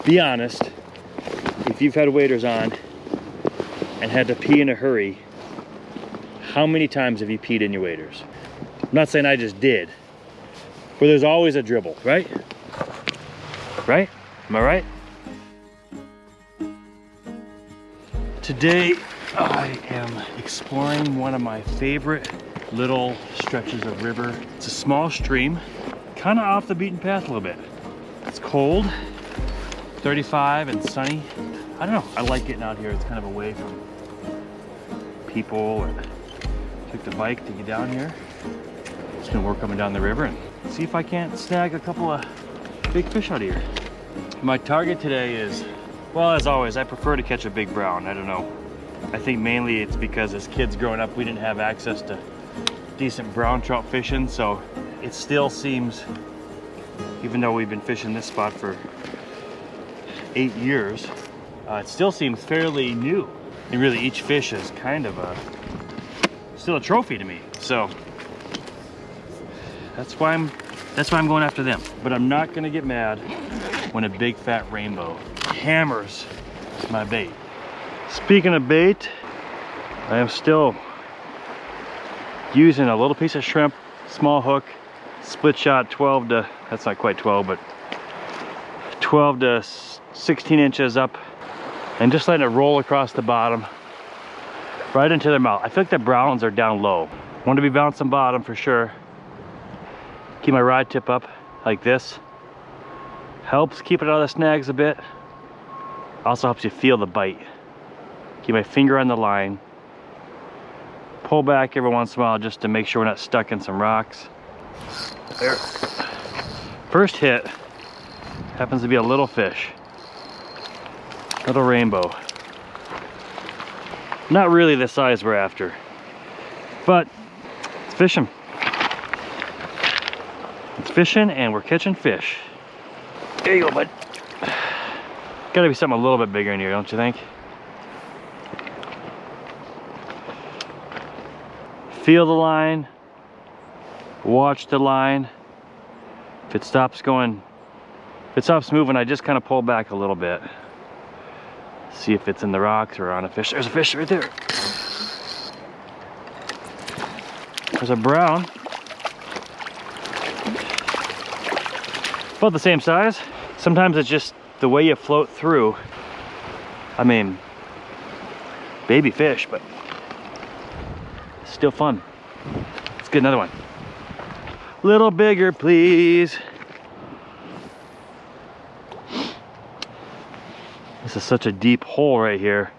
Be honest, if you've had waders on and had to pee in a hurry, how many times have you peed in your waders? I'm not saying I just did, but there's always a dribble, right? Right? Am I right? Today I am exploring one of my favorite little stretches of river. It's a small stream, kind of off the beaten path a little bit. It's cold, 35 and sunny. I don't know, I like getting out here. It's kind of away from people. And took the bike to get down here. Just gonna work up and down the river and see if I can't snag a couple of big fish out of here. My target today is, well, as always, I prefer to catch a big brown. I don't know. I think mainly it's because as kids growing up, we didn't have access to decent brown trout fishing, so it still seems, even though we've been fishing this spot for 8 years, it still seems fairly new. And really each fish is kind of still a trophy to me. So that's why I'm going after them. But I'm not gonna get mad when a big fat rainbow hammers my bait. Speaking of bait, I am still using a little piece of shrimp, small hook, split shot 12 to, that's not quite 12, but 12 to 16 inches up, and just letting it roll across the bottom, right into their mouth. I feel like the browns are down low. Want to be bouncing bottom for sure. Keep my rod tip up like this. Helps keep it out of the snags a bit. Also helps you feel the bite. Keep my finger on the line. Pull back every once in a while just to make sure we're not stuck in some rocks. There. First hit happens to be a little fish. Little rainbow. Not really the size we're after, but it's fishing. It's fishing and we're catching fish. There you go, bud. Gotta be something a little bit bigger in here, don't you think? Feel the line, watch the line. If it stops moving, I just kind of pull back a little bit. See if it's in the rocks or on a fish. There's a fish right there. There's a brown. About the same size. Sometimes it's just the way you float through. I mean, baby fish, but still fun. Let's get another one. Little bigger, please. This is such a deep hole right here.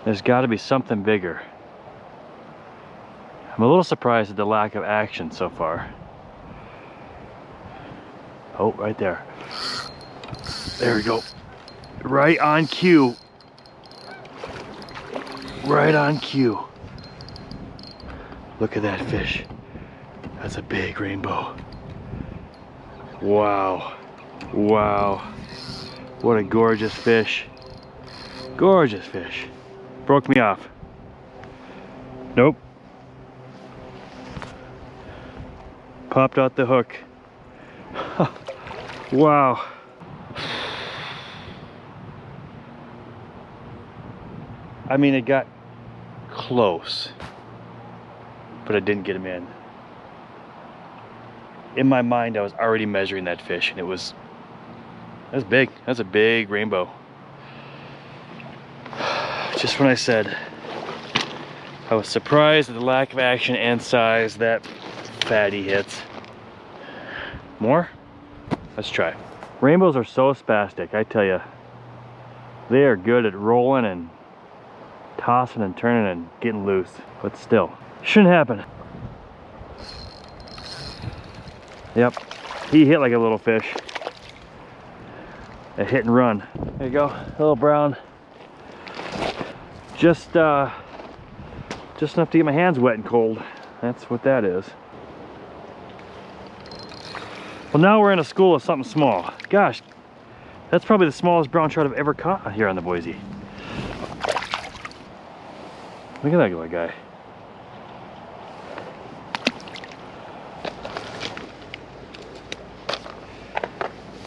There's got to be something bigger. I'm a little surprised at the lack of action so far. Oh, right there. There we go. Right on cue. Right on cue. Look at that fish. That's a big rainbow. Wow. Wow. What a gorgeous fish. Gorgeous fish. Broke me off. Nope. Popped out the hook. Wow. I mean, it got close, but I didn't get him in. In my mind, I was already measuring that fish, and that's big. That's a big rainbow. Just when I said I was surprised at the lack of action and size that fatty hits. More? Let's try. Rainbows are so spastic, I tell you. They are good at rolling and tossing and turning and getting loose, but still, shouldn't happen. Yep, he hit like a little fish. A hit and run. There you go, a little brown. Just enough to get my hands wet and cold. That's what that is. Well, now we're in a school of something small. Gosh, that's probably the smallest brown trout I've ever caught here on the Boise. Look at that little guy.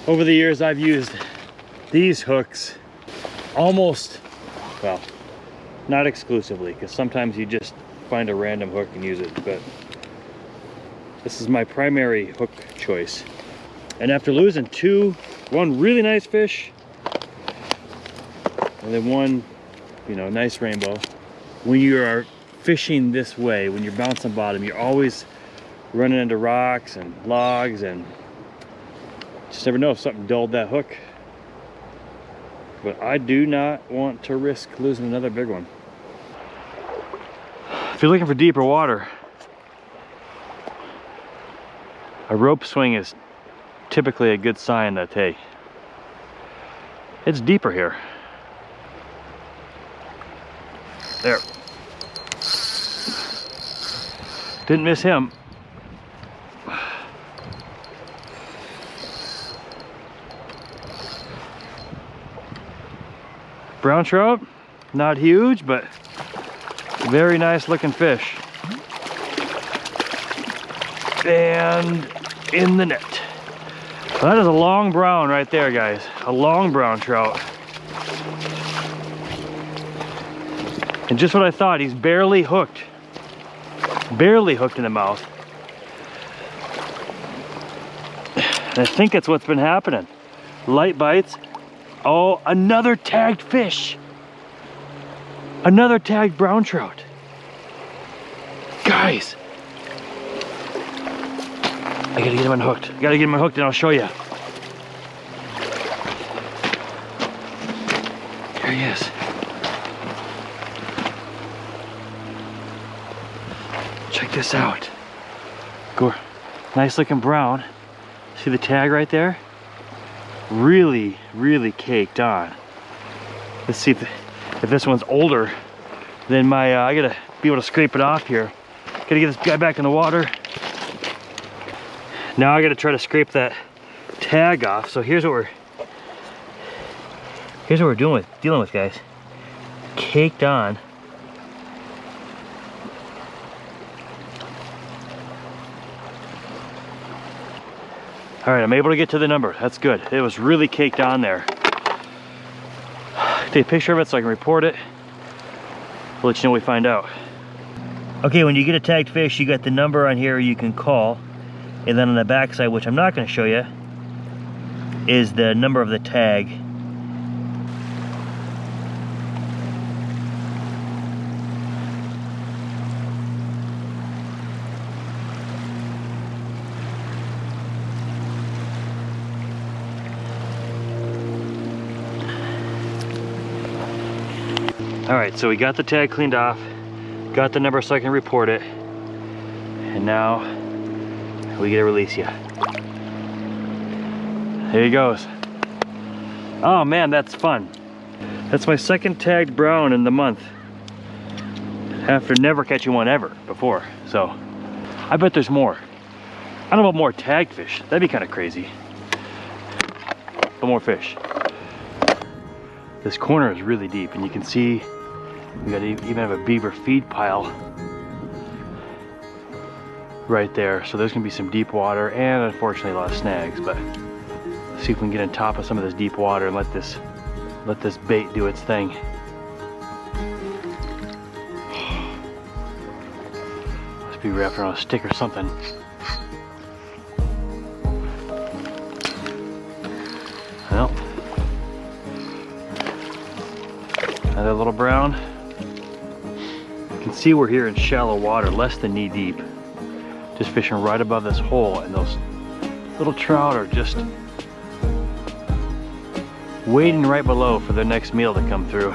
Over the years, I've used these hooks almost, well, not exclusively, because sometimes you just find a random hook and use it, but this is my primary hook choice. And after losing one really nice fish, and then one, you know, nice rainbow, when you are fishing this way, when you're bouncing bottom, you're always running into rocks and logs, and just never know if something dulled that hook. But I do not want to risk losing another big one. If you're looking for deeper water, a rope swing is typically a good sign that, hey, it's deeper here. There. Didn't miss him. Brown trout, not huge, but very nice looking fish. And in the net. Well, that is a long brown right there, guys. A long brown trout. And just what I thought, he's barely hooked. Barely hooked in the mouth. And I think that's what's been happening. Light bites. Oh, another tagged fish. Another tagged brown trout. Guys. I gotta get him unhooked. I gotta get him unhooked and I'll show you. There he is. Check this out. Go. Nice looking brown. See the tag right there? Really, really caked on. Let's see if this one's older than my, I gotta be able to scrape it off here. Gotta get this guy back in the water. Now I gotta try to scrape that tag off. So here's what we're dealing with, guys. Caked on. All right, I'm able to get to the number. That's good. It was really caked on there. Take a picture of it so I can report it. We'll let you know when we find out. Okay, when you get a tagged fish, you got the number on here you can call. And then on the back side, which I'm not going to show you, is the number of the tag. All right, so we got the tag cleaned off, got the number so I can report it, and now we get to release you. There he goes. Oh man, that's fun. That's my second tagged brown in the month, after never catching one ever before. So I bet there's more. I don't know about more tagged fish. That'd be kind of crazy. But more fish. This corner is really deep, and you can see we got even have a beaver feed pile right there. So there's gonna be some deep water and unfortunately a lot of snags, but let's see if we can get on top of some of this deep water and let this bait do its thing. Must be wrapped around a stick or something. Well, another little brown. You can see we're here in shallow water, less than knee deep. Just fishing right above this hole, and those little trout are just waiting right below for their next meal to come through.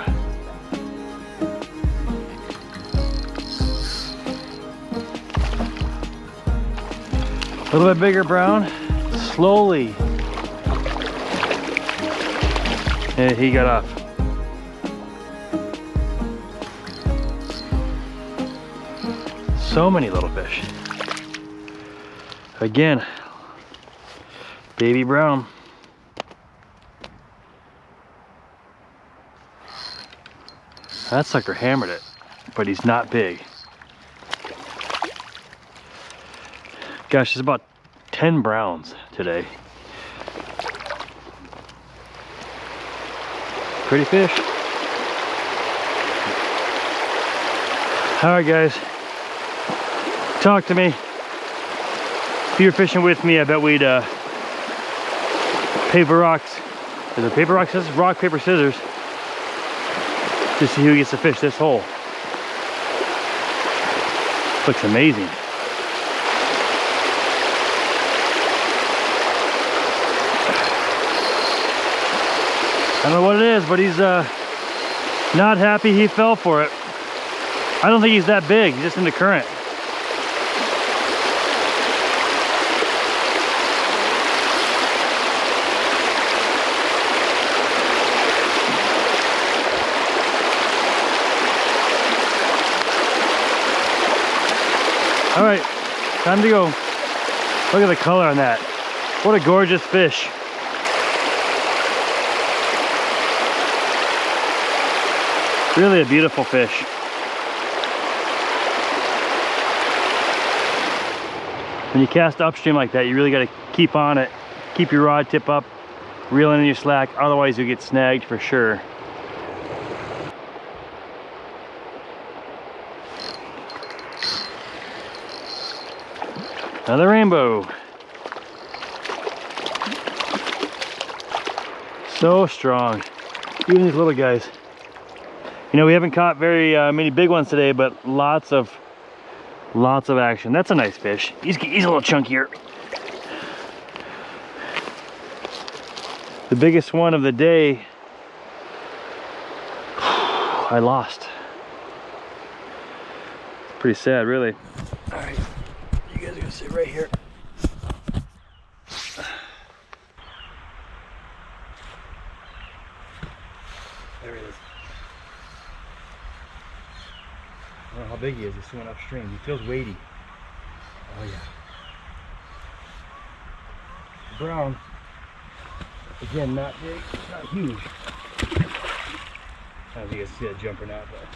A little bit bigger brown, slowly. Yeah, he got off. So many little fish. Again, baby brown. That sucker hammered it, but he's not big. Gosh, there's about 10 browns today. Pretty fish. All right, guys. Talk to me. If you were fishing with me, I bet we'd paper rocks. Is it paper rock scissors? Rock, paper, scissors. To see who gets to fish this hole. Looks amazing. I don't know what it is, but he's not happy he fell for it. I don't think he's that big, he's just in the current. All right, time to go. Look at the color on that. What a gorgeous fish. Really a beautiful fish. When you cast upstream like that, you really got to keep on it. Keep your rod tip up, reel in your slack, otherwise you'll get snagged for sure. Another rainbow. So strong. Even these little guys. You know, we haven't caught very many big ones today, but lots of action. That's a nice fish. He's a little chunkier. The biggest one of the day, I lost. Pretty sad, really. All right, you guys are gonna sit right here. There he is. I don't know how big he is. He's swimming upstream. He feels weighty. Oh yeah. Brown. Again, not big, not huge. I don't think you guys see that jump or not, but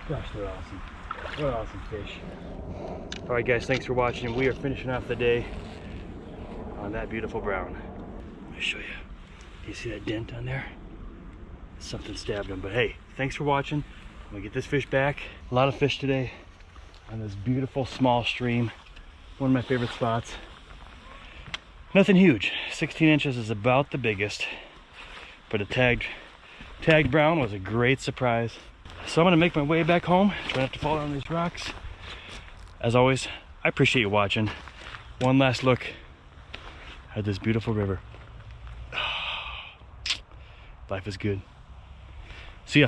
gosh, they're awesome. What an awesome fish. All right, guys, thanks for watching. We are finishing off the day on that beautiful brown. Let me show you. You see that dent on there? Something stabbed him, but hey, thanks for watching. I'm gonna get this fish back. A lot of fish today on this beautiful small stream. One of my favorite spots. Nothing huge. 16 inches is about the biggest, but a tagged brown was a great surprise. So I'm gonna make my way back home. Try not to fall down these rocks. As always, I appreciate you watching. One last look at this beautiful river. Life is good. See ya.